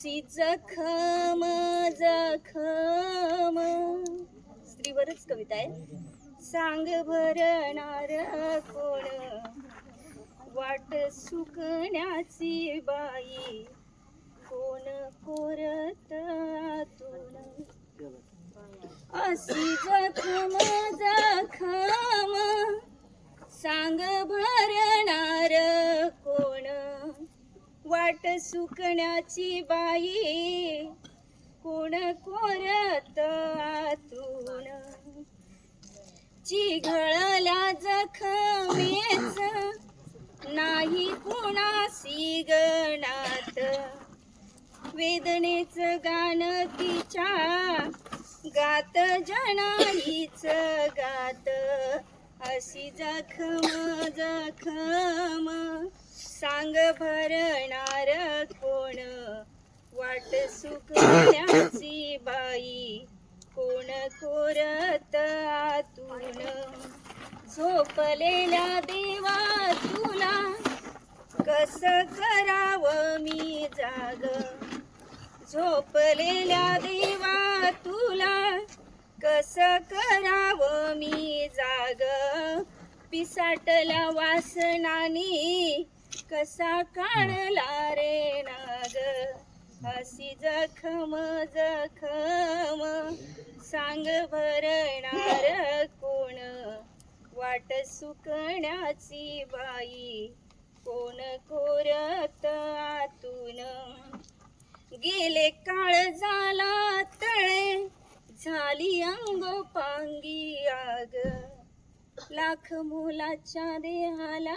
ची जखम जखम स्त्रीवरच कविता आहे. सांग भरणार कोण वाट सुकण्याची बाई, कोण कोरत आतून अशी जखम जखम. सांग भरणार कोण वाट सुकण्याची बाई, कोण कोरत आतून. चिघळल्या जखमेच नाही कुणासी गणात, वेदनेच गाण तिच्या गात जनाईच गात. अशी जखम जखम. सांग भरणार कोण वाट सुकण्याची बाई, कोण कोरत आतून. झोपलेल्या देवा तुला कस करावं मी जाग, झोपलेल्या देवा तुला कस करावं मी जाग. पिसाटल्या वासनानी कसा काढला रे नाग. अशी जखम जखम. सांग भरणार कोण वाट सुकण्याची बाई, कोण कोरत आतून. गेले काळ झाला तळे झाली अंगोपांगी आग, लाख मुलाच्या देहाला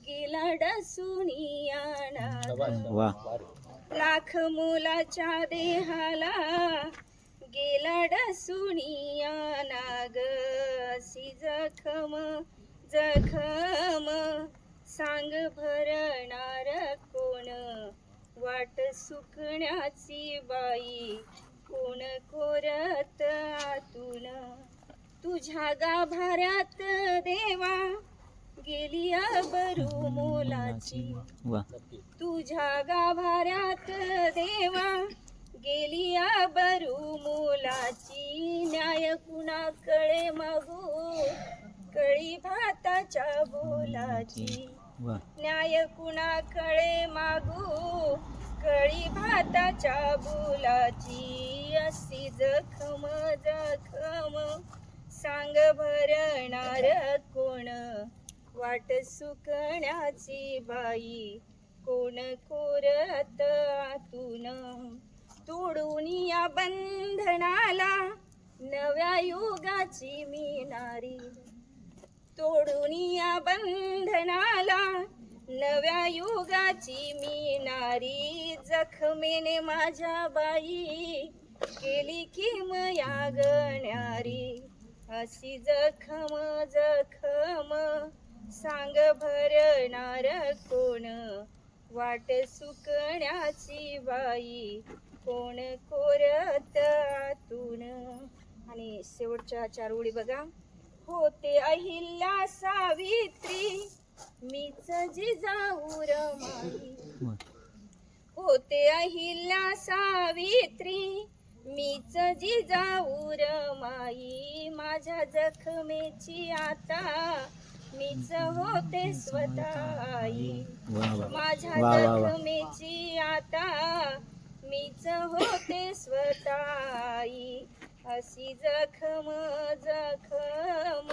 गेला डसुनिया नाग. लाख मुलाच्या देहाला गेला डसुनिया नाग. अशी जखम जखम. सांग भरणार कोण वाट सुकण्याची बाई, कोण कोरत आतून. तुझ्या गाभाऱ्यात देवा गेली अबरू मोलाची, तुझ्या गाभाऱ्यात देवा गेली अबरू मोलाची. न्याय कुणाकडे मागू कळी भाताच्या बोलाची, न्याय कुणाकडे मागू कळी भाताच्या बोलाची. अशी जखम जखम. सांग भरणार कोण वाट सुकण्याची बाई, कोण कोरत आतून. तोडून या बंधनाला नव्या युगाची मी नारी, तोडून या बंधनाला नव्या युगाची मी नारी. जखमेने माझ्या बाई केली किम या गण्यारी. अशी जखम जखम. सांग भरणार कोण वाट सुकण्याची बाई, कोण कोरत आतून. आणि शेवटच्या 4 ओळी बघा. होते अहिल्या सावित्री मीच जिजाऊ रमाई, होते अहिल्या सावित्री मीच जिजाऊ रमाई. माझ्या जखमेची आता मीच होते स्वतःई, माझ्या जखमेची आता मीच होते स्वतःई. अशी जखम जखम.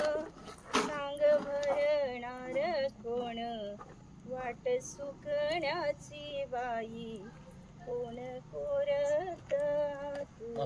सांग भरणार कोण वाट सुकण्याची बाई, कोण कोरत आतून.